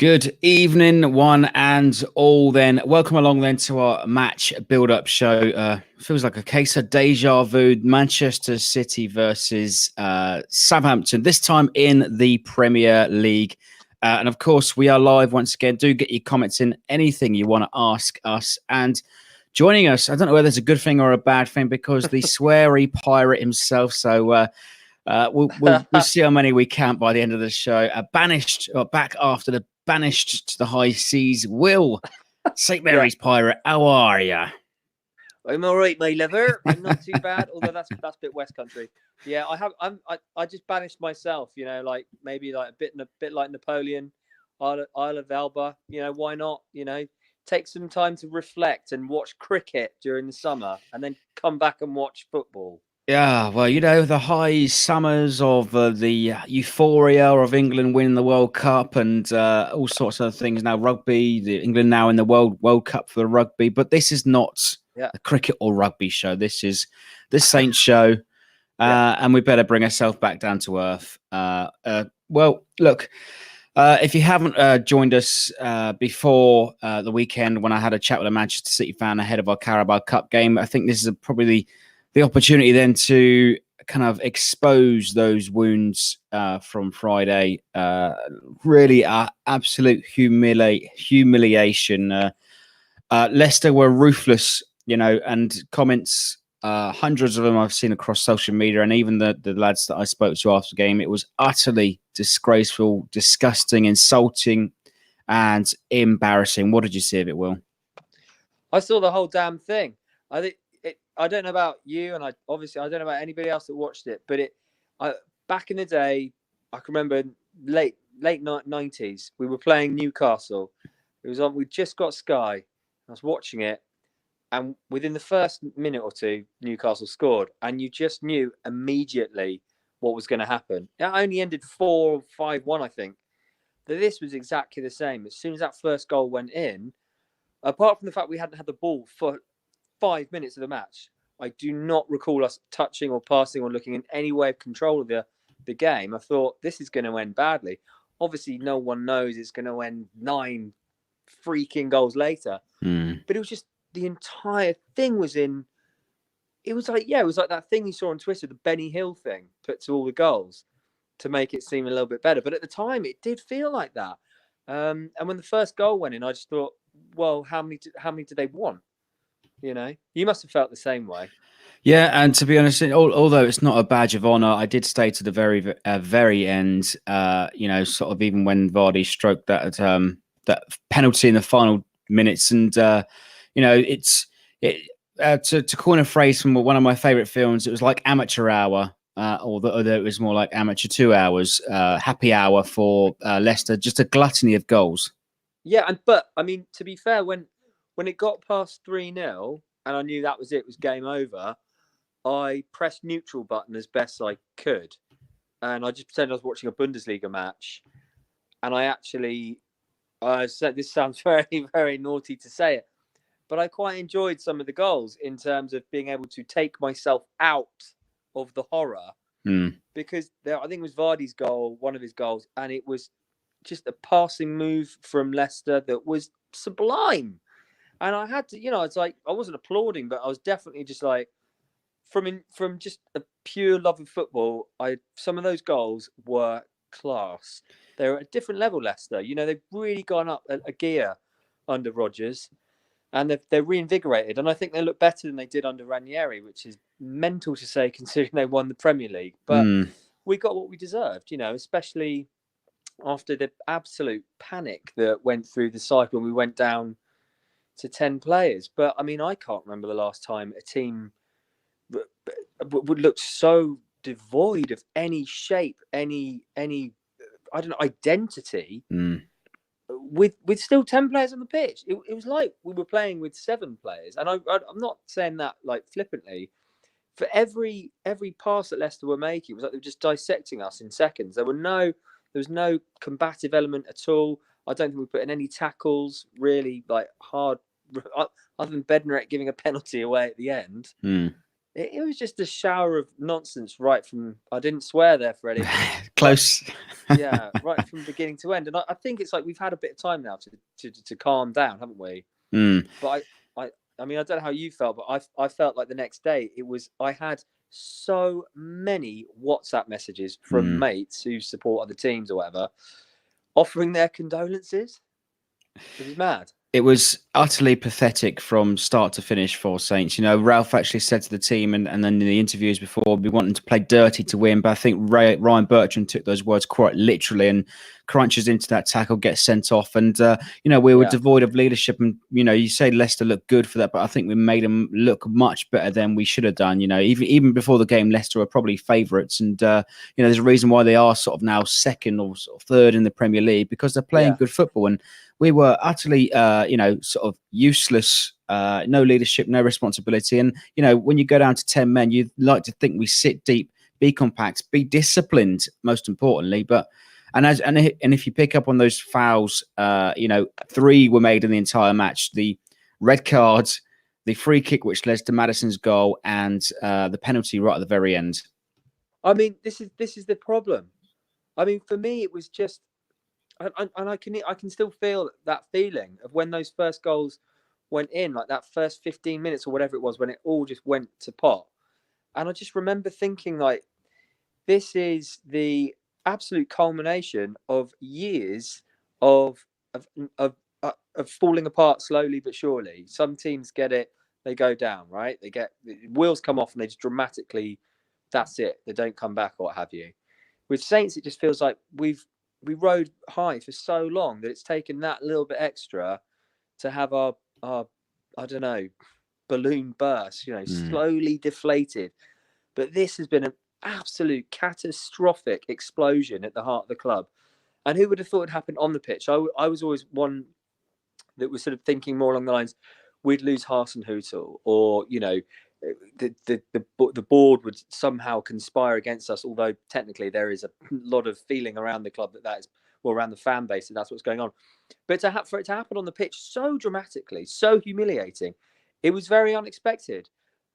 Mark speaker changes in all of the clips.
Speaker 1: Good evening, one and all. Then welcome along then to our match build-up show. Feels like a case of deja vu. Manchester City versus Southampton. This time in the Premier League, and of course we are live once again. Do get your comments in. Anything you want to ask us, and joining us. I don't know whether it's a good thing or a bad thing because the sweary pirate himself. So. We'll see how many we count by the end of the show. Banished or back after the banished to the high seas. Will St. Mary's Pirate, how are you?
Speaker 2: I'm all right, my lover. I'm not too bad, although that's a bit West Country. Yeah, I just banished myself. You know, like maybe like a bit like Napoleon, Isle of Elba. You know, why not? You know, take some time to reflect and watch cricket during the summer, and then come back and watch football.
Speaker 1: Yeah, well, you know, the high summers of the euphoria of England winning the World Cup and all sorts of things. Now, rugby, England now in the World Cup for the rugby, but this is not a cricket or rugby show. This is the Saints show, and we better bring ourselves back down to earth. Well, look, if you haven't joined us before the weekend when I had a chat with a Manchester City fan ahead of our Carabao Cup game, I think this is probably the opportunity then to kind of expose those wounds from Friday. Really, absolute humiliation. Leicester were ruthless, you know, and comments, hundreds of them I've seen across social media, and even the lads that I spoke to after the game. It was utterly disgraceful, disgusting, insulting, and embarrassing. What did you see of it, Will?
Speaker 2: I saw the whole damn thing. I don't know about you, and I don't know about anybody else that watched it, but back in the day, I can remember late 90s, we were playing Newcastle. It was on. We just got Sky. I was watching it, and within the first minute or two, Newcastle scored, and you just knew immediately what was going to happen. It only ended 4-5-1, I think. That this was exactly the same. As soon as that first goal went in, apart from the fact we hadn't had the ball for 5 minutes of the match, I do not recall us touching or passing or looking in any way of control of the game. I thought this is going to end badly. Obviously, no one knows it's going to end 9 freaking goals later. But it was just the entire thing was in. It was like that thing you saw on Twitter, the Benny Hill thing, put to all the goals to make it seem a little bit better. But at the time, it did feel like that. And when the first goal went in, I just thought, well, how many do they want? You know, you must have felt the same way.
Speaker 1: Yeah, and to be honest, although it's not a badge of honour, I did stay to the very end. You know, sort of even when Vardy stroked that penalty in the final minutes, and you know, to coin a phrase from one of my favourite films, it was like amateur hour, although it was more like amateur 2 hours, happy hour for Leicester, just a gluttony of goals.
Speaker 2: Yeah, but I mean, to be fair, when it got past 3-0 and I knew that was it, it was game over, I pressed neutral button as best I could. And I just pretended I was watching a Bundesliga match. And I actually, said, this sounds very, very naughty to say it, but I quite enjoyed some of the goals in terms of being able to take myself out of the horror. Because I think it was Vardy's goal, one of his goals, and it was just a passing move from Leicester that was sublime. And I had to, you know, it's like, I wasn't applauding, but I was definitely just like, from just a pure love of football, some of those goals were class. They're at a different level, Leicester. You know, they've really gone up a gear under Rodgers, and they're reinvigorated. And I think they look better than they did under Ranieri, which is mental to say considering they won the Premier League. But we got what we deserved, you know, especially after the absolute panic that went through the side when we went down to 10 players. But I mean, I can't remember the last time a team would look so devoid of any shape, any I don't know, identity, with still 10 players on the pitch. It was like we were playing with 7 players, and I'm not saying that like flippantly. For every pass that Leicester were making, it was like they were just dissecting us in seconds. There was no combative element at all. I don't think we put in any tackles really like hard, other than Bednarek giving a penalty away at the end. it was just a shower of nonsense right from. I didn't swear there, Freddie. Right,
Speaker 1: Close.
Speaker 2: yeah, right from beginning to end. And I think it's like we've had a bit of time now to calm down, haven't we?
Speaker 1: Mm.
Speaker 2: But I mean, I don't know how you felt, but I felt like the next day I had so many WhatsApp messages from
Speaker 1: Mm.
Speaker 2: mates who support other teams or whatever, offering their condolences. It was mad.
Speaker 1: It was utterly pathetic from start to finish for Saints. You know, Ralph actually said to the team, and then in the interviews before, we want them to play dirty to win. But I think Ryan Bertrand took those words quite literally and crunches into that tackle, gets sent off. And, we were
Speaker 2: Yeah,
Speaker 1: devoid of leadership. And, you say Leicester looked good for that, but I think we made them look much better than we should have done. Even before the game, Leicester were probably favourites. And, there's a reason why they are sort of now second or sort of third in the Premier League, because they're playing
Speaker 2: yeah.
Speaker 1: good football. And we were utterly, sort of useless, no leadership, no responsibility. And, when you go down to 10 men, you'd like to think we sit deep, be compact, be disciplined, most importantly. And if you pick up on those fouls, 3 were made in the entire match. The red card, the free kick, which led to Maddison's goal, and the penalty right at the very end.
Speaker 2: I mean, this is the problem. I mean, for me, it was just, and I can still feel that feeling of when those first goals went in, like that first 15 minutes or whatever it was, when it all just went to pot. And I just remember thinking, like, this is the absolute culmination of years of of of, of falling apart slowly but surely. Some teams get it, they go down, right? They get wheels come off and they just dramatically, that's it. They don't come back or what have you. With Saints, it just feels like we rode high for so long that it's taken that little bit extra to have our I don't know, balloon burst, slowly deflated. But this has been an absolute catastrophic explosion at the heart of the club. And who would have thought it happened on the pitch? I was always one that was sort of thinking more along the lines, we'd lose Hasenhüttl, or the board would somehow conspire against us. Although technically there is a lot of feeling around the club that is, well, around the fan base, that's what's going on. But for it to happen on the pitch so dramatically, so humiliating, it was very unexpected.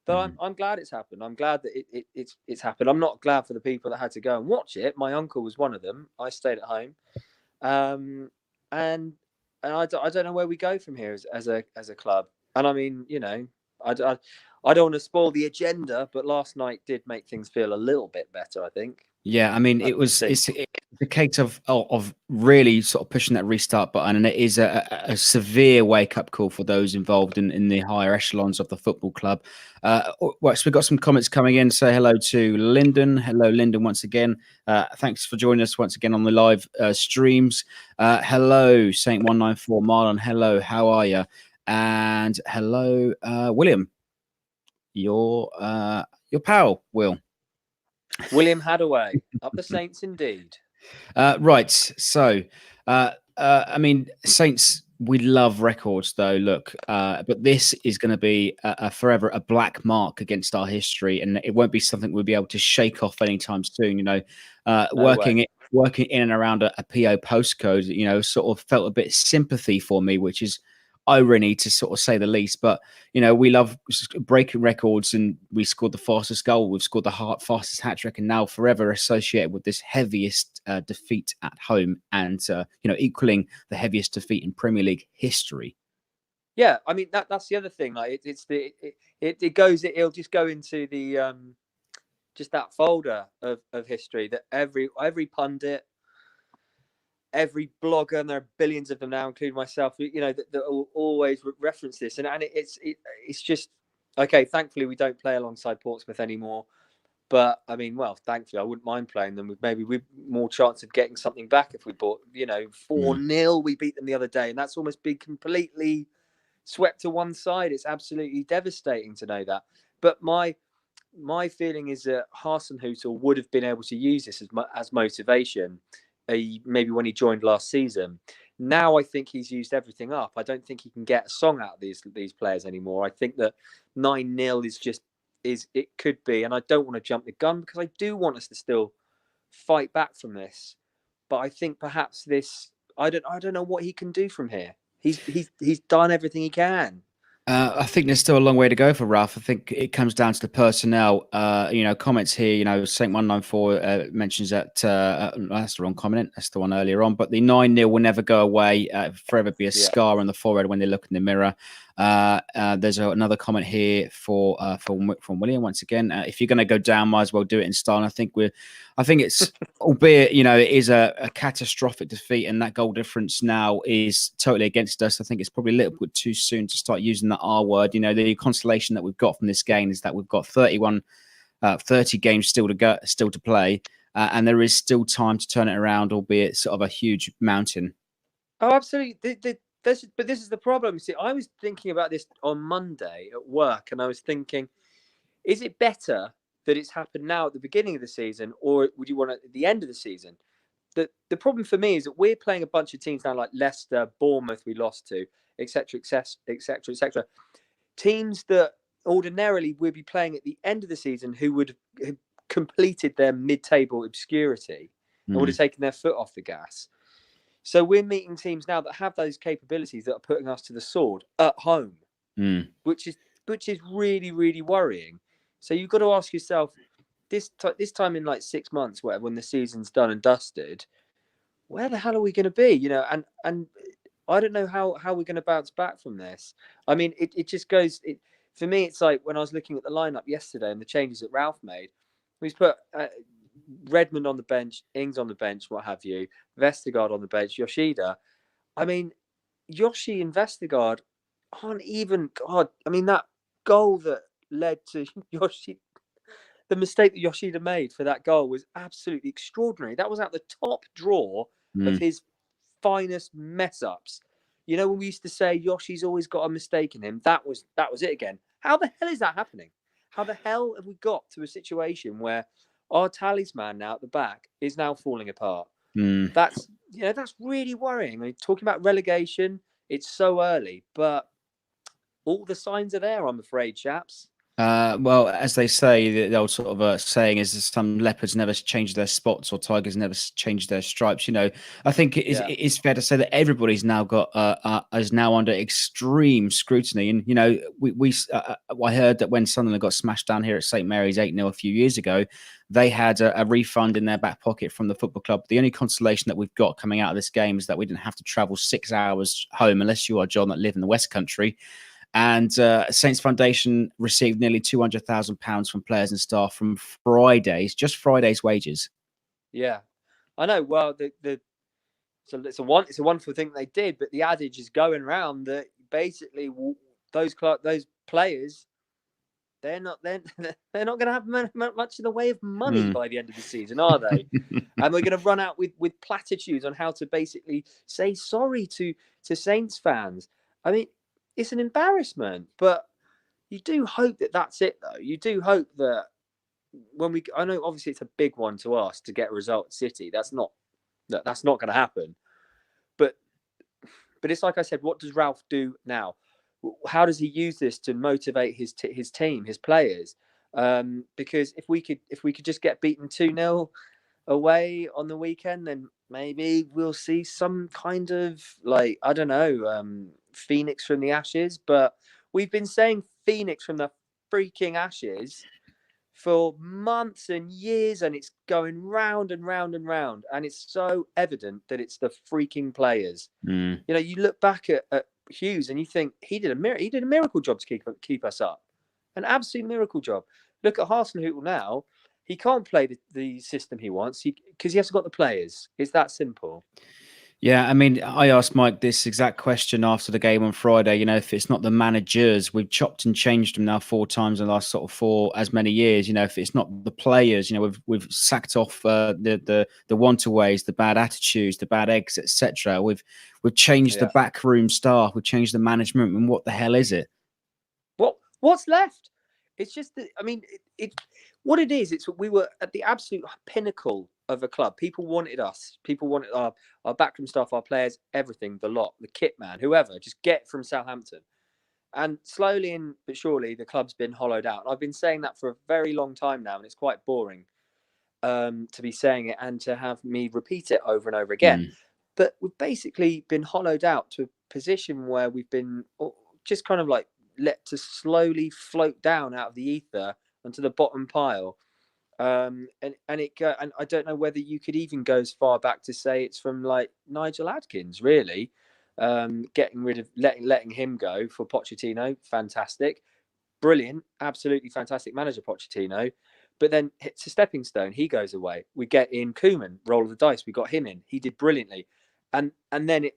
Speaker 2: But I'm glad it's happened. I'm glad that it's happened. I'm not glad for the people that had to go and watch it. My uncle was one of them. I stayed at home, and I don't know where we go from here as a club. And I mean, I don't want to spoil the agenda, but last night did make things feel a little bit better, I think.
Speaker 1: Yeah, I mean, it's the case of really sort of pushing that restart button, and it is a severe wake up call for those involved in the higher echelons of the football club. So we've got some comments coming in. Say hello to Lyndon. Hello, Lyndon, once again. Thanks for joining us once again on the live streams. Hello, Saint 194 Marlon. Hello, how are you? And hello, William. Your pal, Will.
Speaker 2: William Hadaway, up the Saints indeed.
Speaker 1: Right. So, I mean, Saints, we love records, though. Look, but this is going to be forever a black mark against our history, and it won't be something we'll be able to shake off anytime soon. Working in and around a PO postcode, sort of felt a bit sympathy for me, which is irony to sort of say the least. But we love breaking records, and we scored the fastest goal, we've scored the fastest hat trick, and now forever associated with this heaviest defeat at home, and equaling the heaviest defeat in Premier League history.
Speaker 2: Yeah, I mean that's the other thing. Like it'll just go into the just that folder of history that every pundit, every blogger, and there are billions of them now, including myself, that will always reference this. And it's just, okay, thankfully we don't play alongside Portsmouth anymore. But I mean, well, thankfully I wouldn't mind playing them. Maybe we've more chance of getting something back if we bought, 4-0. We beat them the other day, and that's almost been completely swept to one side. It's absolutely devastating to know that. But my feeling is that Hasenhüttl would have been able to use this as motivation, maybe when he joined last season. Now I think he's used everything up. I don't think he can get a song out of these players anymore. I think that 9-0 it could be, and I don't want to jump the gun because I do want us to still fight back from this. But I think perhaps this, I don't know what he can do from here. He's done everything he can.
Speaker 1: I think there's still a long way to go for Ralph. I think it comes down to the personnel. Comments here. Saint 194 mentions that that's the wrong comment. That's the one earlier on. But the 9-0 will never go away. Forever be a
Speaker 2: Yeah.
Speaker 1: scar on the forehead when they look in the mirror. There's another comment here from William once again. If you're going to go down, might as well do it in style. And I think it's, albeit it is a catastrophic defeat, and that goal difference now is totally against us. I think it's probably a little bit too soon to start using that R word. The consolation that we've got from this game is that we've got 30 games still to play, and there is still time to turn it around, albeit sort of a huge mountain.
Speaker 2: Oh, absolutely. But this is the problem. See, I was thinking about this on Monday at work, and I was thinking, is it better that it's happened now at the beginning of the season, or would you want it at the end of the season? The problem for me is that we're playing a bunch of teams now like Leicester, Bournemouth, we lost to, etc., etc., etc. Teams that ordinarily would be playing at the end of the season, who would have completed their mid-table obscurity and would have taken their foot off the gas. So we're meeting teams now that have those capabilities that are putting us to the sword at home, which is really, really worrying. So you've got to ask yourself, this time in like 6 months, whatever, when the season's done and dusted, where the hell are we going to be? And I don't know how we're going to bounce back from this. I mean, it just goes. For me, it's like when I was looking at the lineup yesterday and the changes that Ralph made. He's put Redmond on the bench, Ings on the bench, what have you, Vestergaard on the bench, Yoshida. I mean, Yoshi and Vestergaard aren't even. God, I mean, that goal that led to Yoshi, the mistake that Yoshida made for that goal was absolutely extraordinary. That was at the top drawer of his finest mess ups. When we used to say Yoshi's always got a mistake in him, that was it again. How the hell is that happening? How the hell have we got to a situation where our talisman now at the back is now falling apart? That's really worrying. I mean, talking about relegation, it's so early, but all the signs are there, I'm afraid, chaps.
Speaker 1: Well, as they say, the old sort of saying is some leopards never change their spots or tigers never change their stripes. I think it is fair to say that everybody's now is now under extreme scrutiny. And I heard that when Sunderland got smashed down here at St Mary's 8-0 a few years ago, they had a refund in their back pocket from the football club. The only consolation that we've got coming out of this game is that we didn't have to travel 6 hours home, unless you are John that live in the West Country. And Saints Foundation received nearly £200,000 from players and staff from just Friday's wages.
Speaker 2: Yeah, I know. Well, it's a wonderful thing they did, but the adage is going around that basically those players, they're not going to have much in the way of money by the end of the season, are they? And we're going to run out with platitudes on how to basically say sorry to Saints fans. I mean, it's an embarrassment, but you do hope that that's it, though. You do hope that I know obviously it's a big one to ask to get a result at City. That's not going to happen. But it's like I said, what does Ralph do now? How does he use this to motivate his team, his players? Because if we could just get beaten 2-0 away on the weekend, then maybe we'll see some kind of, like, I don't know, phoenix from the ashes. But we've been saying phoenix from the freaking ashes for months and years, and it's going round and round and round, and it's so evident that it's the freaking players. You look back at Hughes and you think he did a miracle job to keep us up, an absolute miracle job. Look at Hasenhüttl now. He can't play the system he wants because he hasn't got the players. It's that simple.
Speaker 1: Yeah, I mean, I asked Mike this exact question after the game on Friday. If it's not the managers, we've chopped and changed them now 4 times in the last sort of 4 as many years. If it's not the players, we've sacked off the want-aways, the bad attitudes, the bad eggs, etc. We've changed the backroom staff, we've changed the management, and what the hell is it?
Speaker 2: What's left? It's just that, I mean, what it is. We were at the absolute pinnacle of a club. People wanted us. People wanted our backroom staff, our players, everything, the lot, the kit man, whoever. Just get from Southampton. And slowly but surely, the club's been hollowed out. I've been saying that for a very long time now, and it's quite boring to be saying it and to have me repeat it over and over again. But we've basically been hollowed out to a position where we've been just kind of like let to slowly float down out of the ether onto the bottom pile. And I don't know whether you could even go as far back to say it's from like Nigel Adkins, really, getting rid of letting him go for Pochettino. Fantastic, brilliant, absolutely fantastic manager Pochettino. But then it's a stepping stone. He goes away. We get in Koeman, roll of the dice. We got him in. He did brilliantly, and then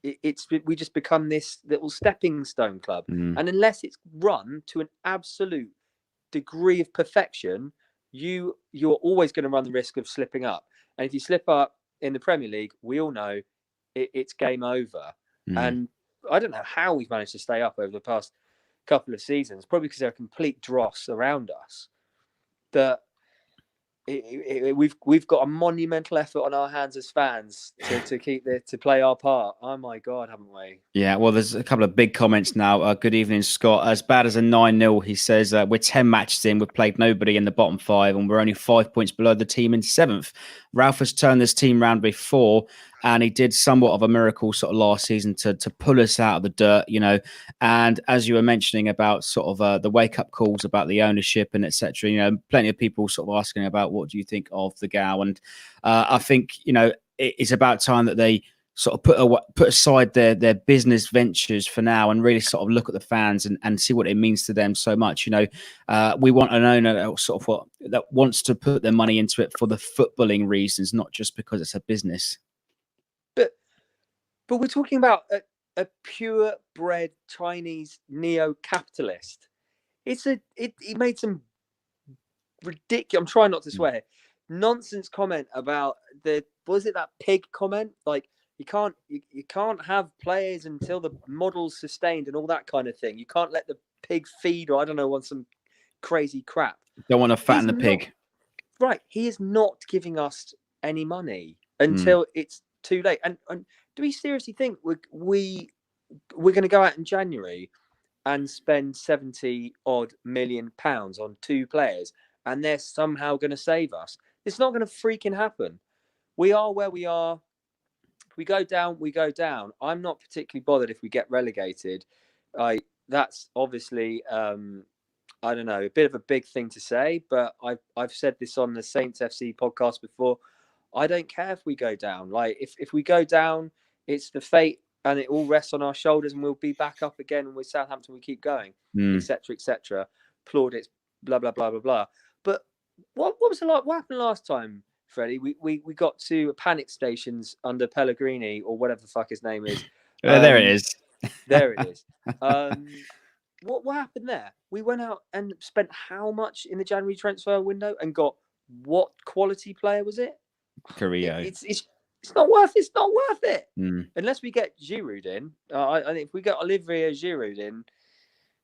Speaker 2: we just become this little stepping stone club. And unless it's run to an absolute degree of perfection, you're always going to run the risk of slipping up. And if you slip up in the Premier League, we all know it's game over. And I don't know how we've managed to stay up over the past couple of seasons, probably because they're a complete dross around us. That we've got a monumental effort on our hands as fans to play our part. Oh my God, haven't we?
Speaker 1: Yeah, well, there's a couple of big comments now. Good evening, Scott. As bad as a 9-0, he says, we're 10 matches in. We've played nobody in the bottom 5, and we're only 5 points below the team in 7th. Ralph has turned this team round before, and he did somewhat of a miracle sort of last season to pull us out of the dirt, And as you were mentioning about sort of the wake-up calls about the ownership and etc., plenty of people sort of asking about what do you think of the GAO. And I think, it's about time that they sort of put aside their business ventures for now and really sort of look at the fans and see what it means to them so much. We want an owner that wants to put their money into it for the footballing reasons, not just because it's a business.
Speaker 2: But we're talking about a purebred Chinese neo-capitalist. He made some ridiculous, I'm trying not to swear, nonsense comment about that pig comment? Like, you can't have players until the model's sustained and all that kind of thing. You can't let the pig feed, or I don't know, on some crazy crap.
Speaker 1: Don't want to fatten the pig.
Speaker 2: Right. He is not giving us any money until it's too late. And do we seriously think we're going to go out in January and spend 70 odd million pounds on 2 players and they're somehow going to save us? It's not going to freaking happen. We are where we are. If we go down, we go down. I'm not particularly bothered if we get relegated. That's obviously, I don't know, a bit of a big thing to say, but I've said this on the Saints FC podcast before. I don't care if we go down. Like, if we go down, it's the fate, and it all rests on our shoulders, and we'll be back up again. And with Southampton, we keep going, etc., etc. Plaudits, blah blah blah blah blah. But what was the what happened last time, Freddie? We got to panic stations under Pellegrini, or whatever the fuck his name is.
Speaker 1: There it is.
Speaker 2: There it is. What happened there? We went out and spent how much in the January transfer window and got what quality player was it?
Speaker 1: Carrillo.
Speaker 2: It's not worth it. Unless we get Giroud in. I think if we get Olivier Giroud in,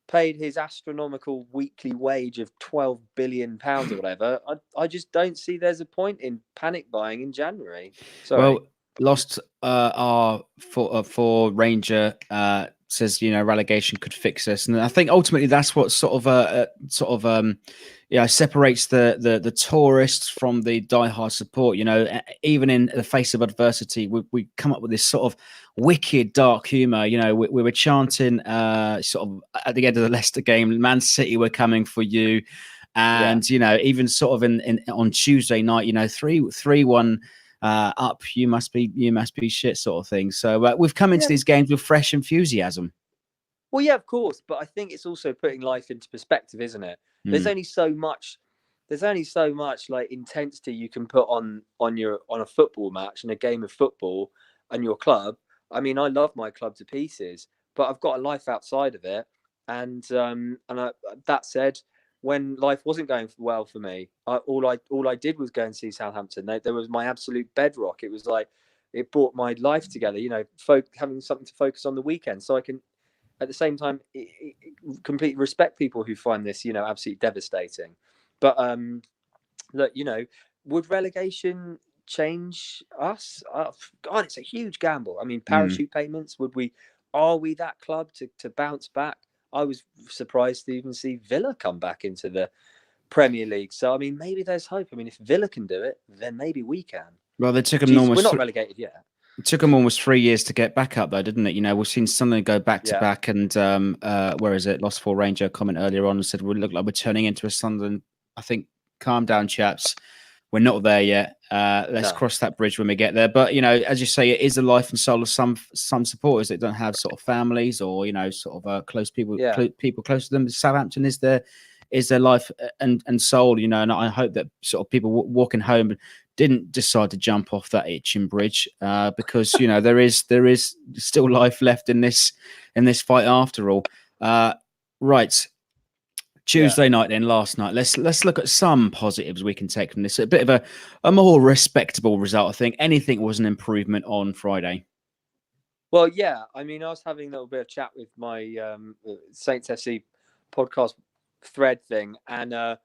Speaker 2: paid his astronomical weekly wage of £12 billion or whatever, I just don't see there's a point in panic buying in January. Sorry.
Speaker 1: Well, lost our for Ranger says relegation could fix us, and I think ultimately that's what separates the tourists from the diehard support. Even in the face of adversity, we come up with this sort of wicked dark humor. We were chanting sort of at the end of the Leicester game, Man City, we're coming for you. And even sort of in on Tuesday night, 3-1 up, you must be shit, sort of thing. So we've come into these games with fresh enthusiasm.
Speaker 2: Well, yeah, of course, but I think it's also putting life into perspective, isn't it? There's only so much like intensity you can put on a football match and a game of football and your club. I mean, I love my club to pieces, but I've got a life outside of it. And that said, when life wasn't going well for me, all I did was go and see Southampton. There was my absolute bedrock. It was like it brought my life together. Having something to focus on the weekend, so I can, at the same time, completely respect people who find this, absolutely devastating. But look, would relegation change us? God, it's a huge gamble. I mean, parachute payments. Are we that club to bounce back? I was surprised to even see Villa come back into the Premier League. So, I mean, maybe there's hope. I mean, if Villa can do it, then maybe we can.
Speaker 1: Well, they took them
Speaker 2: Jesus, we're not relegated yet.
Speaker 1: It took them almost 3 years to get back up, though, didn't it? We've seen Sunderland go back to
Speaker 2: Yeah,
Speaker 1: back, and where is it? Lost for Ranger comment earlier on and said we look like we're turning into a Sunderland. I think, calm down, chaps. We're not there yet. Let's
Speaker 2: no,
Speaker 1: cross that bridge when we get there. But as you say, it is the life and soul of some supporters that don't have sort of families or sort of close people,
Speaker 2: yeah,
Speaker 1: people close to them. Southampton is their life and soul. And I hope that sort of people walking home didn't decide to jump off that itching bridge because there is still life left in this fight after all. Right.
Speaker 2: yeah.
Speaker 1: Tuesday night, then last night. Let's look at some positives we can take from this. A bit of a more respectable result, I think. Anything was an improvement on Friday.
Speaker 2: Well, yeah. I mean, I was having a little bit of chat with my Saints FC podcast thread thing, and I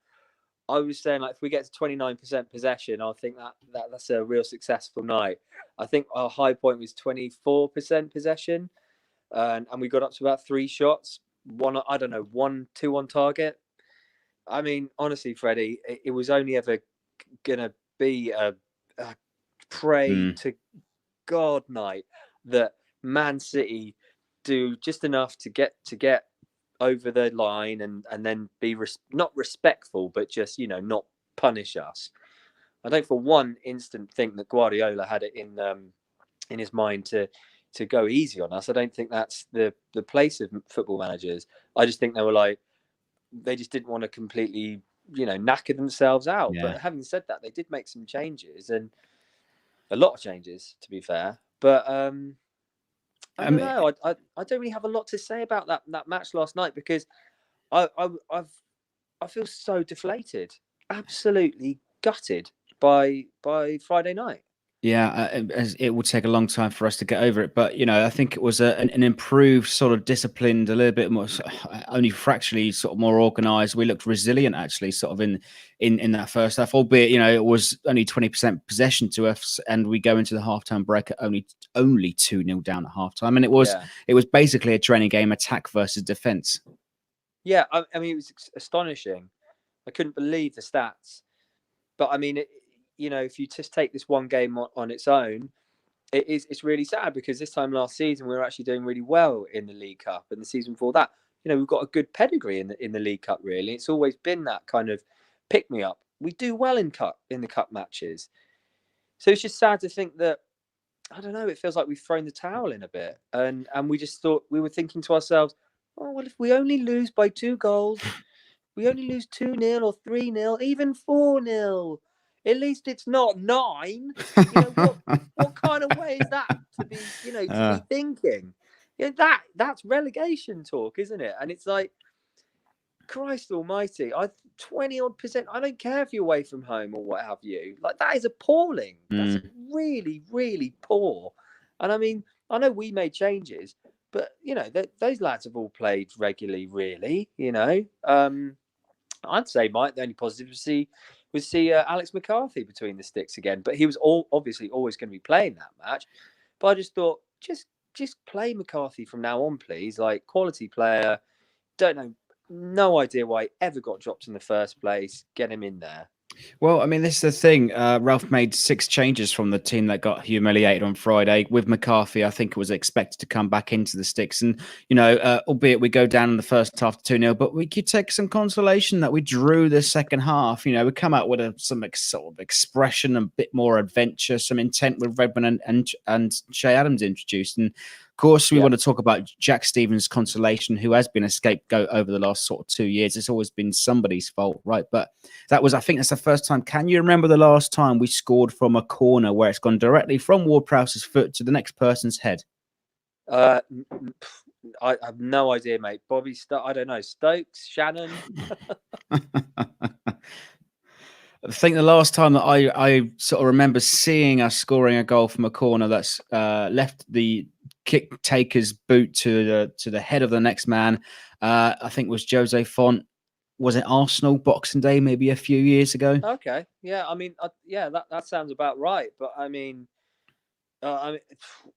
Speaker 2: was saying like if we get to 29% possession, I think that's a real successful night. I think our high point was 24% possession, and we got up to about 3 shots. One, I don't know, 1-2 on target. I mean, honestly, Freddie, it was only ever gonna be a pray to God night that Man City do just enough to get over the line and then be not respectful, but just not punish us. I don't for one instant think that Guardiola had it in his mind to go easy on us. I don't think that's the place of football managers. I just think they just didn't want to completely knacker themselves out.
Speaker 1: Yeah.
Speaker 2: But having said that, they did make some changes and a lot of changes, to be fair. But I
Speaker 1: I
Speaker 2: don't
Speaker 1: mean,
Speaker 2: know. I don't really have a lot to say about that match last night because I feel so deflated, absolutely gutted by Friday night.
Speaker 1: yeah, it will take a long time for us to get over it. But I think it was an improved, sort of disciplined, a little bit more, only fractionally sort of more organised. We looked resilient, actually, sort of in that first half, albeit it was only 20% possession to us, and we go into the halftime break at only 2-0 down at halftime, and
Speaker 2: Yeah,
Speaker 1: it was basically a training game, attack versus defence.
Speaker 2: yeah. I mean, it was astonishing. I couldn't believe the stats. But I mean, if you just take this one game on its own, it's really sad because this time last season we were actually doing really well in the League Cup, and the season before that, we've got a good pedigree in the League Cup. Really, it's always been that kind of pick me up. We do well in the cup matches, so it's just sad to think that I don't know. It feels like we've thrown the towel in a bit, and we were thinking to ourselves, oh well, if we only lose by 2 goals, we only lose 2-0 or 3-0, even 4-0. At least it's not 9. What kind of way is that to be thinking? That's relegation talk, isn't it? And it's like, Christ Almighty, 20 odd percent. I don't care if you're away from home or what have you. Like that is appalling. That's
Speaker 1: Mm.
Speaker 2: really, really poor. And I mean, I know we made changes, but those lads have all played regularly. Really, I'd say, Mike, the only positive was see Alex McCarthy between the sticks again. But he was obviously always going to be playing that match. But I just thought, just play McCarthy from now on, please. Like quality player. Don't know, no idea why he ever got dropped in the first place. Get him in there.
Speaker 1: Well, I mean, this is the thing. Ralph made 6 changes from the team that got humiliated on Friday. With McCarthy, I think it was expected to come back into the sticks. And, albeit we go down in the first half 2-0, but we could take some consolation that we drew the second half. We come out with some sort of expression, a bit more adventure, some intent with Redmond and Shay Adams introduced. And, of course, we
Speaker 2: Yeah.
Speaker 1: want to talk about Jack Stevens' consolation, who has been a scapegoat over the last sort of 2 years. It's always been somebody's fault, right? But I think that's the first time. Can you remember the last time we scored from a corner where it's gone directly from Ward-Prowse's foot to the next person's head?
Speaker 2: I have no idea, mate. I don't know. Stokes, Shannon.
Speaker 1: I think the last time that I sort of remember seeing us scoring a goal from a corner that's left the kick taker's boot to the head of the next man, I think was Jose Font. Was it Arsenal Boxing Day maybe a few years ago?
Speaker 2: Okay, yeah. I mean, yeah, that sounds about right. But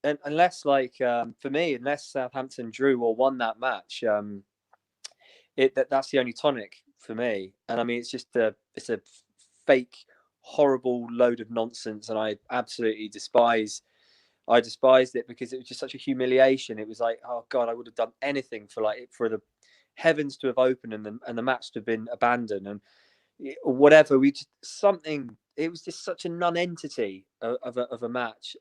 Speaker 2: unless for me, unless Southampton drew or won that match, that's the only tonic for me. And I mean, it's a fake, horrible load of nonsense, and I absolutely despise I despised it because it was just such a humiliation. It was like, oh God, I would have done anything for the heavens to have opened and the match to have been abandoned and whatever. We just something. It was just such a non-entity of a match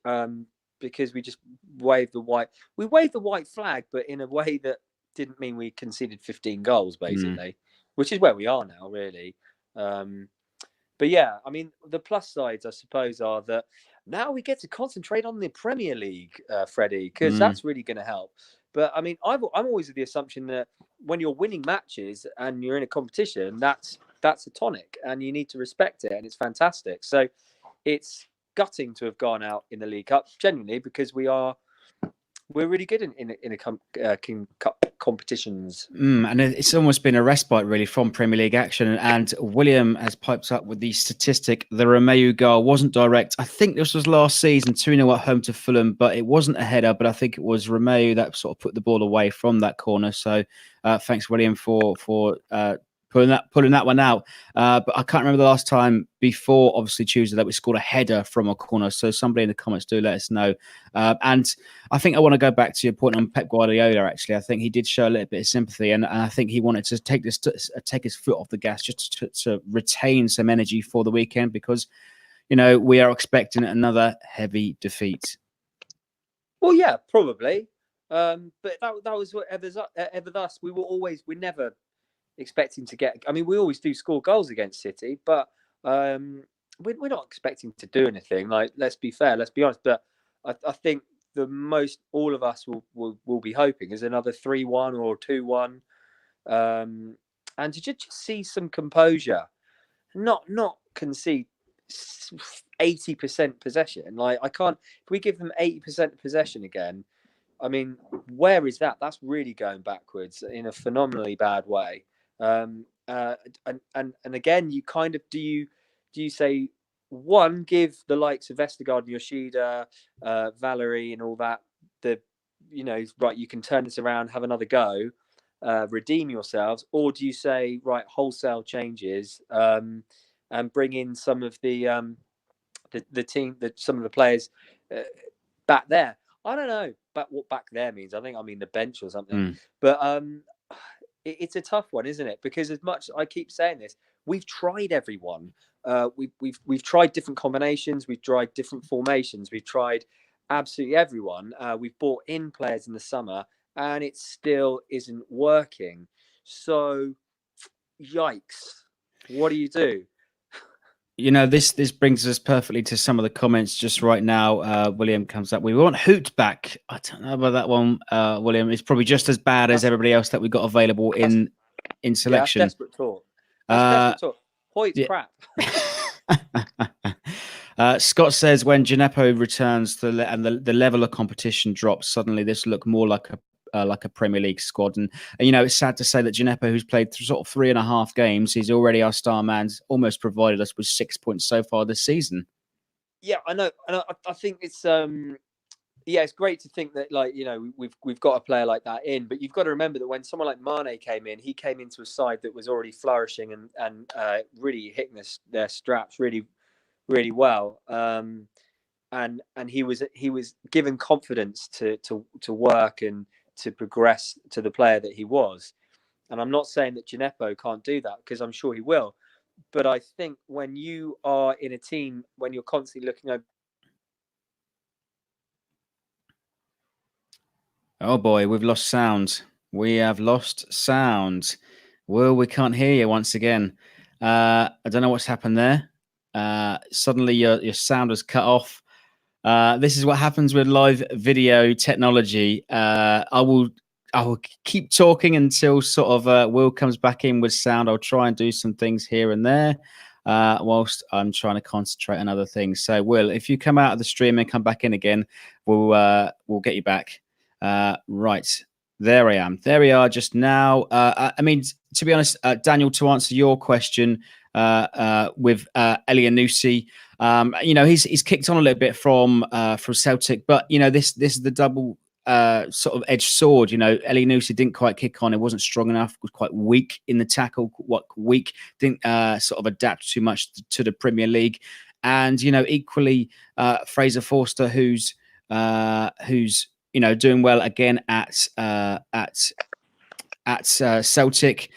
Speaker 2: because we just waved the white flag, but in a way that didn't mean we conceded 15 goals basically, which is where we are now, really. But yeah, I mean, the plus sides, I suppose, are that now we get to concentrate on the Premier League, Freddie, because that's really going to help. But I mean, I'm always of the assumption that when you're winning matches and you're in a competition, that's a tonic, and you need to respect it, and it's fantastic. So it's gutting to have gone out in the League Cup, genuinely, because we're really good in a King Cup competitions.
Speaker 1: And it's almost been a respite, really, from Premier League action. And William has piped up with the statistic. The Romeu goal wasn't direct. I think this was last season, 2-0 at home to Fulham, but it wasn't a header. But I think it was Romeu that sort of put the ball away from that corner. So thanks, William, for pulling that one out. But I can't remember the last time before, obviously, Tuesday, that we scored a header from a corner. So somebody in the comments, do let us know. And I think I want to go back to your point on Pep Guardiola, actually. I think he did show a little bit of sympathy, and I think he wanted to take his foot off the gas just to retain some energy for the weekend, because, we are expecting another heavy defeat.
Speaker 2: Well, yeah, probably. But that was whatever thus. We never expecting to get. I mean, we always do score goals against City, but we're not expecting to do anything. Like, let's be fair, let's be honest. But I think the most all of us will be hoping is another 3-1 or 2-1, and to just see some composure, not concede 80% possession. Like, I can't. If we give them 80% possession again, I mean, where is that? That's really going backwards in a phenomenally bad way. And again, you kind of do you say, one, give the likes of Vestergaard and Yoshida, Valerie, and all that, right, you can turn this around, have another go, redeem yourselves, or do you say, right, wholesale changes, and bring in some of the team, some of the players back there? I don't know, but what back there means. I think I mean the bench or something. But it's a tough one, isn't it? Because as much as I keep saying this, we've tried everyone. We've tried different combinations. We've tried different formations. We've tried absolutely everyone. We've bought in players in the summer, and it still isn't working. So, yikes! What do you do?
Speaker 1: This brings us perfectly to some of the comments just right now. William comes up. We want Hoot back. I don't know about that one, William. It's probably just as bad as everybody else that we got available in selection.
Speaker 2: Yeah, desperate talk. That's desperate talk. Hoyt's crap.
Speaker 1: Scott says when Gineppo returns and the level of competition drops, suddenly this look more like a Premier League squad. And it's sad to say that Gineppo, who's played sort of 3.5 games, he's already our star man, almost provided us with 6 points so far this season.
Speaker 2: Yeah, I know. And I think it's it's great to think that, like, we've got a player like that in, but you've got to remember that when someone like Mane came in, he came into a side that was already flourishing and really hitting their straps really, really well. And he was given confidence to work and to progress to the player that he was. And I'm not saying that Gineppo can't do that, because I'm sure he will. But I think when you are in a team, when you're constantly looking over.
Speaker 1: Oh boy, we've lost sound. We have lost sound. Well, we can't hear you once again. I don't know what's happened there. Suddenly your sound was cut off. This is what happens with live video technology. I will keep talking until sort of Will comes back in with sound. I'll try and do some things here and there whilst I'm trying to concentrate on other things. So, Will, if you come out of the stream and come back in again, we'll get you back. Right. There I am. There we are just now. I mean, to be honest, Daniel, to answer your question with Elyounoussi, he's kicked on a little bit from Celtic, but this is the double sort of edged sword. Elyounoussi didn't quite kick on; it wasn't strong enough. Was quite weak in the tackle. Weak, didn't sort of adapt too much to the Premier League, and equally Fraser Forster, who's who's doing well again at Celtic.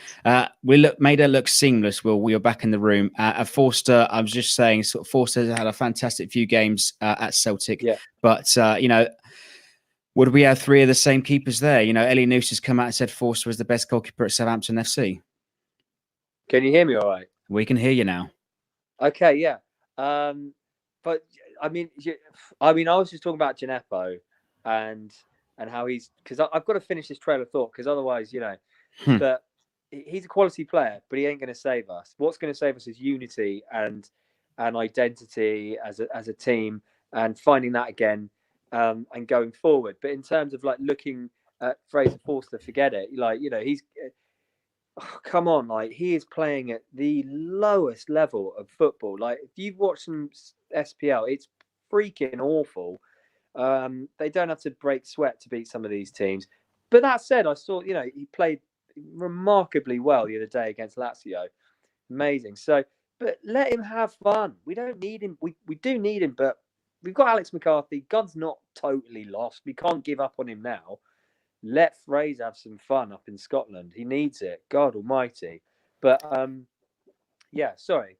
Speaker 1: Made her look seamless. Will, we were back in the room. Forster, I was just saying, sort of Forster had a fantastic few games at Celtic, but would we have three of the same keepers there? Ellie Noose has come out and said Forster was the best goalkeeper at Southampton FC.
Speaker 2: Can you hear me all right?
Speaker 1: We can hear you now.
Speaker 2: Okay, yeah. But I mean, I was just talking about Gineppo and how he's, because I've got to finish this trail of thought, because otherwise, but he's a quality player, but he ain't going to save us. What's going to save us is unity and identity as a team, and finding that again, and going forward. But in terms of like looking at Fraser Forster, forget it. He's come on, he is playing at the lowest level of football. Like, if you've watched some SPL, it's freaking awful. They don't have to break sweat to beat some of these teams. But that said, I saw, he played remarkably well the other day against Lazio. Amazing. So, but let him have fun. We don't need him. We do need him, but we've got Alex McCarthy. God's not totally lost. We can't give up on him now. Let Fraser have some fun up in Scotland. He needs it. God almighty. But, sorry.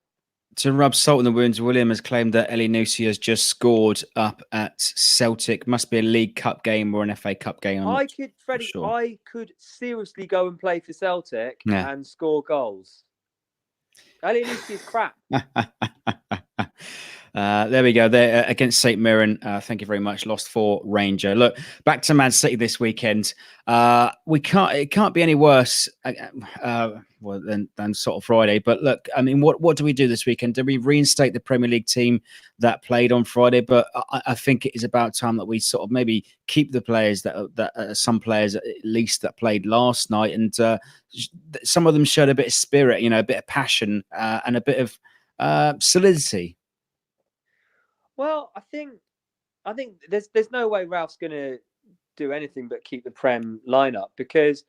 Speaker 1: To rub salt in the wounds, William has claimed that Ellie Nusi has just scored up at Celtic. Must be a League Cup game or an FA Cup game.
Speaker 2: I could seriously go and play for Celtic and score goals. Ellie Nusi is crap.
Speaker 1: There we go. There against St Mirren. Thank you very much. Lost for Ranger. Look, back to Man City this weekend. It can't be any worse than sort of Friday. But look, I mean, what do we do this weekend? Do we reinstate the Premier League team that played on Friday? But I think it is about time that we sort of maybe keep the players that some players at least that played last night, and some of them showed a bit of spirit, a bit of passion, and a bit of solidity.
Speaker 2: Well, I think there's no way Ralph's going to do anything but keep the Prem lineup, because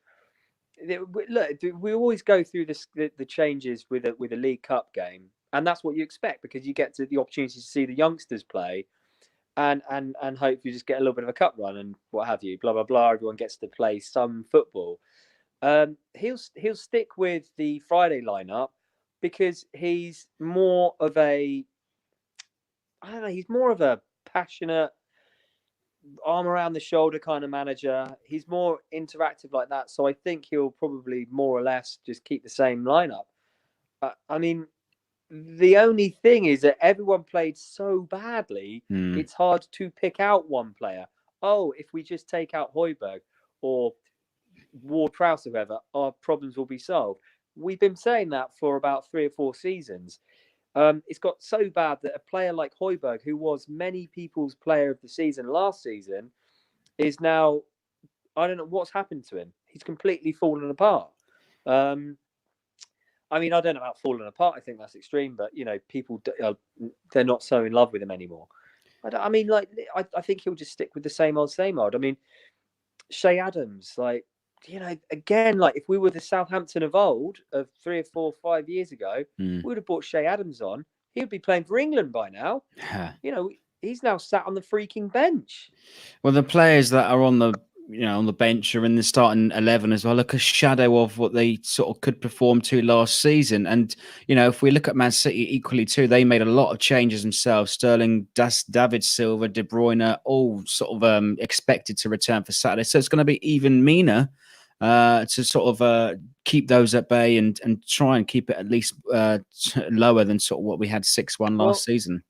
Speaker 2: look, we always go through the changes with a League Cup game, and that's what you expect, because you get the opportunity to see the youngsters play, and hopefully just get a little bit of a cup run and what have you. Blah blah blah. Everyone gets to play some football. He'll stick with the Friday lineup because he's more of a passionate, arm around the shoulder kind of manager. He's more interactive like that. So I think he'll probably more or less just keep the same lineup. I mean, the only thing is that everyone played so badly, it's hard to pick out one player. Oh, if we just take out Højbjerg or Ward-Prowse, whoever, our problems will be solved. We've been saying that for about 3 or 4 seasons. It's got so bad that a player like Højbjerg, who was many people's player of the season last season, is now, I don't know what's happened to him. He's completely fallen apart. I mean, I don't know about falling apart. I think that's extreme, but people they're not so in love with him anymore. I think he'll just stick with the same old, same old. I mean, Shea Adams, again, if we were the Southampton of old, of 3 or 4 or 5 years ago, we would have brought Shea Adams on. He would be playing for England by now. He's now sat on the freaking bench.
Speaker 1: Well, the players that are on the bench are in the starting 11 as well. Look, a shadow of what they sort of could perform to last season. And if we look at Man City equally too, they made a lot of changes themselves. Sterling, David Silva, De Bruyne, all sort of expected to return for Saturday. So it's going to be even meaner to sort of keep those at bay and try and keep it at least lower than sort of what we had 6-1 last season.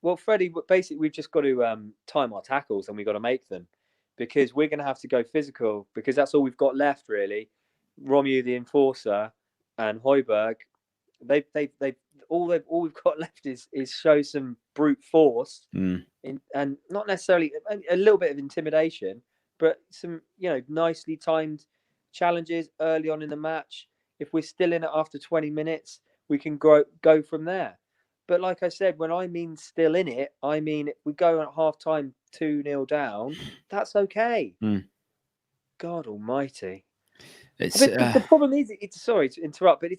Speaker 2: Well, Freddie, basically, we've just got to time our tackles, and we've got to make them, because we're going to have to go physical, because that's all we've got left, really. Romeo the Enforcer and Højbjerg, all we've got left is show some brute force, and not necessarily a little bit of intimidation, but some nicely timed challenges early on in the match. If we're still in it after 20 minutes, we can go from there. But like I said, when I mean still in it, I mean if we go at half-time 2-0 down, that's okay. God almighty. The problem is, sorry to interrupt, but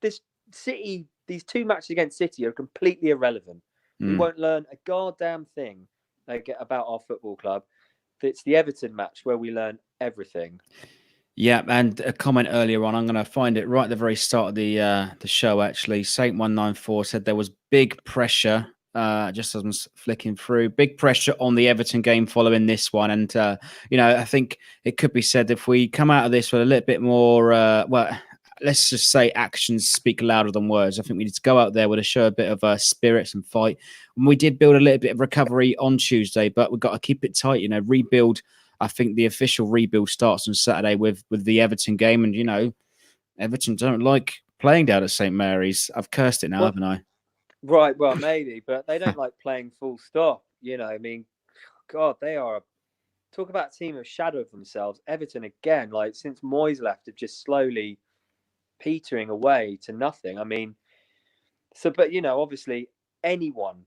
Speaker 2: this City, these 2 matches against City are completely irrelevant. We won't learn a goddamn thing about our football club. It's the Everton match where we learn everything.
Speaker 1: Yeah, and a comment earlier on, I'm going to find it right at the very start of the show. Actually, Saint194 said there was big pressure. Just as I'm flicking through, big pressure on the Everton game following this one, and I think it could be said if we come out of this with a little bit more, let's just say actions speak louder than words. I think we need to go out there with a show a bit of spirits and fight. And we did build a little bit of recovery on Tuesday, but we've got to keep it tight. Rebuild. I think the official rebuild starts on Saturday with the Everton game. And, Everton don't like playing down at St. Mary's. I've cursed it now, haven't I?
Speaker 2: Right, well, maybe, but they don't like playing full stop. I mean, God, they are talk about a team of shadow of themselves. Everton, again, like since Moyes left, have just slowly petering away to nothing. I mean, but obviously, anyone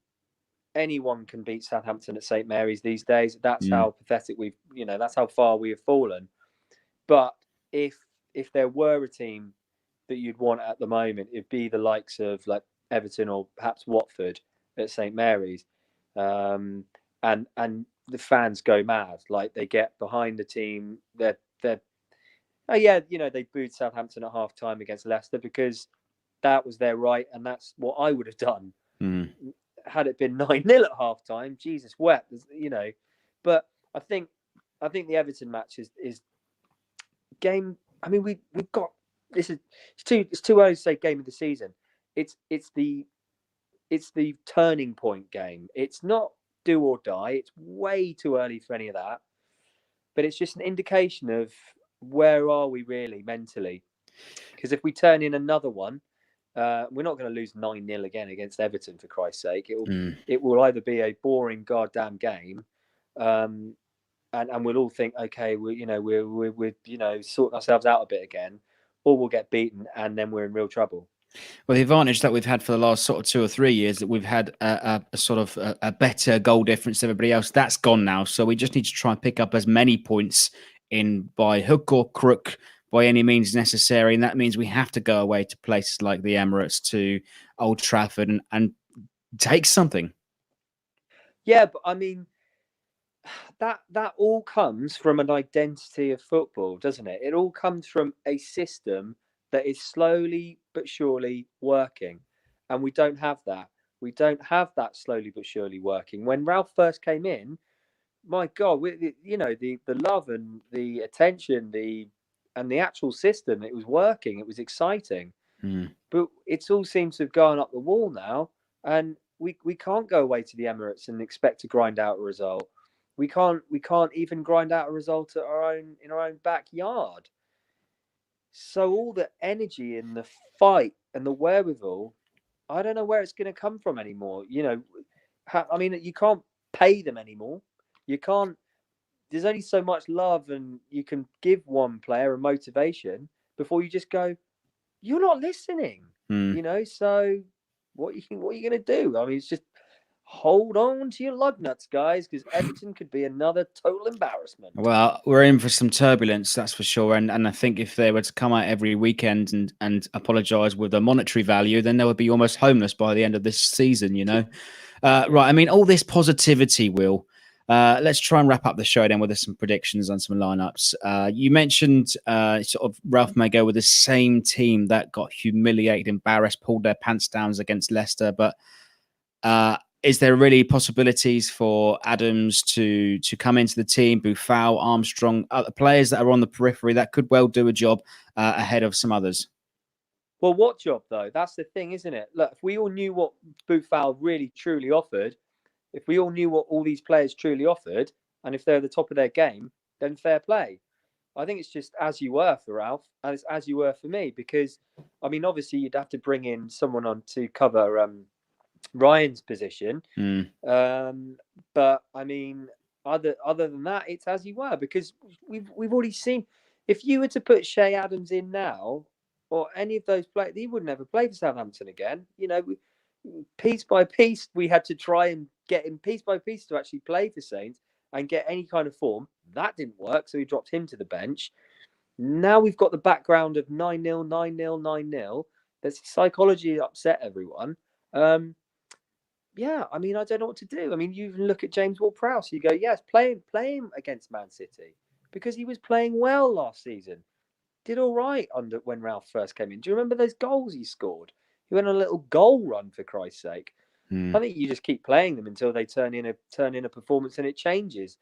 Speaker 2: can beat Southampton at St. Mary's these days. That's how pathetic that's how far we have fallen. But if there were a team that you'd want at the moment, it'd be the likes of like Everton or perhaps Watford at St. Mary's. And the fans go mad. Like they get behind the team. They booed Southampton at half time against Leicester because that was their right, and that's what I would have done. Had it been 9-0 at half time, Jesus wept, But I think the Everton match is game. I mean, we've got it's too early to say game of the season. It's the turning point game. It's not do or die. It's way too early for any of that. But it's just an indication of where are we really mentally. Because if we turn in another one, we're not going to lose 9-0 again against Everton, for Christ's sake. It will either be a boring goddamn game, and we'll all think, okay, we're sorting ourselves out a bit again, or we'll get beaten, and then we're in real trouble.
Speaker 1: Well, the advantage that we've had for the last sort of 2 or 3 years that we've had a sort of a better goal difference than everybody else. That's gone now. So we just need to try and pick up as many points in by hook or crook by any means necessary. And that means we have to go away to places like the Emirates, to Old Trafford and take something.
Speaker 2: Yeah, but I mean, that all comes from an identity of football, doesn't it? It all comes from a system that is slowly but surely working. And we don't have that. We don't have that slowly but surely working. When Ralph first came in, my God, the love and the attention, the actual system, it was working. It was exciting. But it all seems to have gone up the wall now. And we can't go away to the Emirates and expect to grind out a result. We can't even grind out a result in our own backyard. So all the energy and the fight and the wherewithal, I don't know where it's going to come from anymore. I mean, you can't pay them anymore. You can't. There's only so much love, and you can give one player a motivation before you just go, you're not listening. So what are you going to do? I mean, it's just hold on to your lug nuts, guys, because Everton could be another total embarrassment.
Speaker 1: Well, we're in for some turbulence, that's for sure. And I think if they were to come out every weekend and apologise with a monetary value, then they would be almost homeless by the end of this season, Right. I mean, all this positivity, Will. Let's try and wrap up the show then with some predictions and some lineups. You mentioned sort of Ralph may go with the same team that got humiliated, embarrassed, pulled their pants down against Leicester, but is there really possibilities for Adams to come into the team, Boufal, Armstrong, other players that are on the periphery that could well do a job ahead of some others?
Speaker 2: Well, what job though? That's the thing, isn't it? Look, if we all knew what Boufal really truly offered, if we all knew what all these players truly offered, and if they're at the top of their game, then fair play. I think it's just as you were for Ralph, and it's as you were for me, because, I mean, obviously you'd have to bring in someone on to cover Ryan's position. But I mean, other than that, it's as you were, because we've already seen. If you were to put Shea Adams in now, or any of those players, he would never play for Southampton again. Piece by piece, we had to try and get him piece by piece to actually play for Saints and get any kind of form. That didn't work, so we dropped him to the bench. Now we've got the background of 9-0, 9-0, 9-0. There's psychology upset everyone. yeah, I mean, I don't know what to do. I mean, you even look at James Ward-Prowse. You go, yes, play him against Man City because he was playing well last season. Did all right under when Ralph first came in. Do you remember those goals he scored? He went on a little goal run, for Christ's sake. I think you just keep playing them until they turn in a performance and it changes,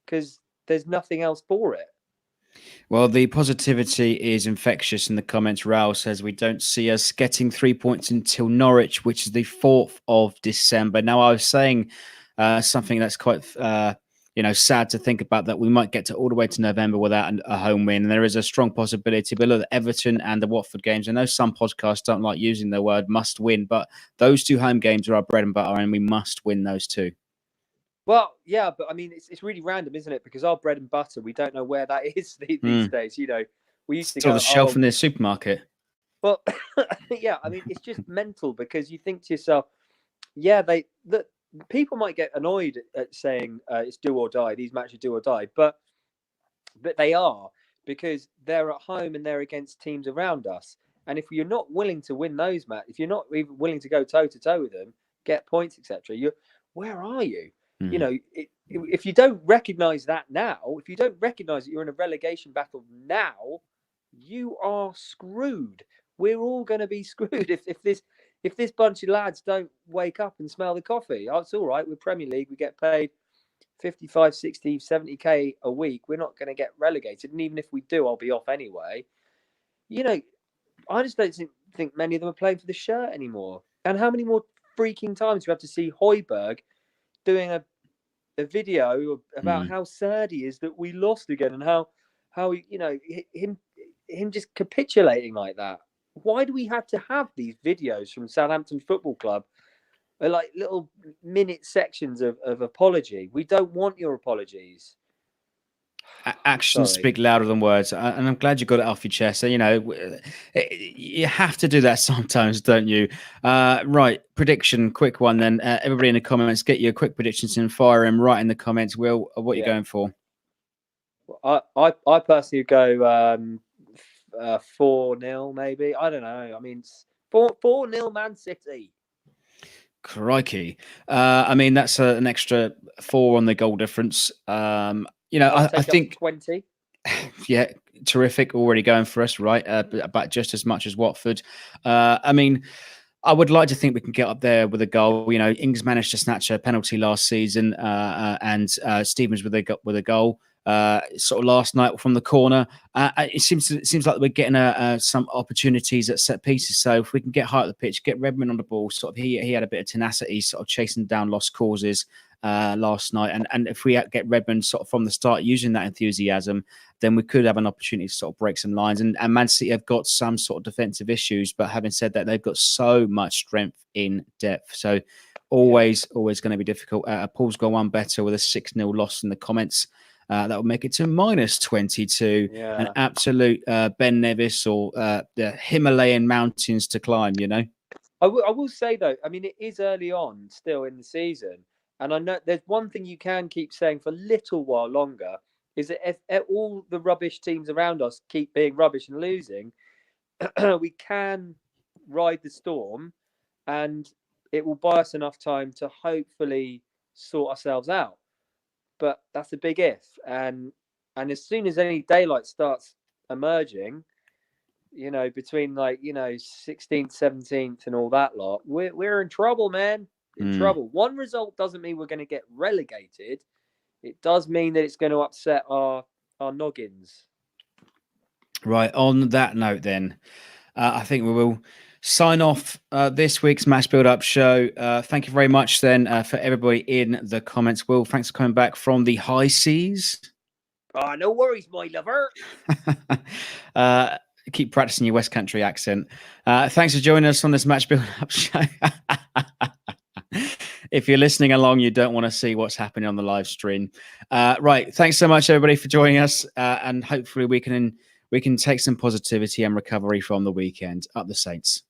Speaker 2: because there's nothing else for it.
Speaker 1: Well, the positivity is infectious in the comments. Raul says we don't see us getting 3 points until Norwich, which is the 4th of December. Now, I was saying something that's quite, sad to think about, that we might get to all the way to November without a home win. And there is a strong possibility. But look, Everton and the Watford games, I know some podcasts don't like using the word must win, but those 2 home games are our bread and butter, and we must win those 2.
Speaker 2: Well, yeah, but I mean, it's really random, isn't it? Because our bread and butter, we don't know where that is these days. We used to
Speaker 1: Still
Speaker 2: go,
Speaker 1: the shelf in the supermarket.
Speaker 2: Well, yeah, I mean, it's just mental, because you think to yourself, yeah, people might get annoyed at saying it's do or die. These matches do or die, but they are, because they're at home and they're against teams around us. And if you're not willing to win those matches, if you're not even willing to go toe to toe with them, get points, etc., where are you? If you don't recognise that now, if you don't recognise that you're in a relegation battle now, you are screwed. We're all going to be screwed if this bunch of lads don't wake up and smell the coffee. Oh, it's all right. We're Premier League. We get paid 55, 60, 70k a week. We're not going to get relegated. And even if we do, I'll be off anyway. I just don't think many of them are playing for the shirt anymore. And how many more freaking times do you have to see Højbjerg doing a video about how sad he is that we lost again, and how him just capitulating like that? Why do we have to have these videos from Southampton Football Club, like little minute sections of apology? We don't want your apologies.
Speaker 1: Actions speak louder than words, and I'm glad you got it off your chest. So, you have to do that sometimes, don't you? Right, prediction, quick one then. Everybody in the comments, get your quick predictions and fire them right in the comments. Will, what are you going for?
Speaker 2: I personally go 4-0, maybe. I don't know. I mean, 4-0 Man City.
Speaker 1: Crikey. I mean, that's an extra 4 on the goal difference. I think
Speaker 2: 20.
Speaker 1: Yeah, terrific. Already going for us, right? About just as much as Watford. I mean, I would like to think we can get up there with a goal. Ings managed to snatch a penalty last season, and Stevens with a goal. Sort of last night from the corner. It seems like we're getting some opportunities at set pieces. So if we can get high up the pitch, get Redmond on the ball, sort of he had a bit of tenacity, sort of chasing down lost causes last night. And if we get Redmond sort of from the start using that enthusiasm, then we could have an opportunity to sort of break some lines. And Man City have got some sort of defensive issues, but having said that, they've got so much strength in depth. So always going to be difficult. Paul's got one better with a 6-0 loss in the comments. That would make it to -22.
Speaker 2: Yeah.
Speaker 1: An absolute Ben Nevis or the Himalayan mountains to climb,
Speaker 2: I will say, though, I mean, it is early on still in the season. And I know there's one thing you can keep saying for a little while longer, is that if all the rubbish teams around us keep being rubbish and losing, we can ride the storm, and it will buy us enough time to hopefully sort ourselves out. But that's a big if. And as soon as any daylight starts emerging, between 16th, 17th and all that lot, we're in trouble, man. In trouble. One result doesn't mean we're going to get relegated. It does mean that it's going to upset our noggins. Right.
Speaker 1: On that note, then, I think we will sign off this week's Match Build Up show. Thank you very much, then, for everybody in the comments. Will, thanks for coming back from the high seas.
Speaker 2: Oh, no worries, my lover.
Speaker 1: Keep practicing your West Country accent. Thanks for joining us on this Match Build Up show. If you're listening along, you don't want to see what's happening on the live stream. Right. Thanks so much, everybody, for joining us. And hopefully we can take some positivity and recovery from the weekend. Up the Saints.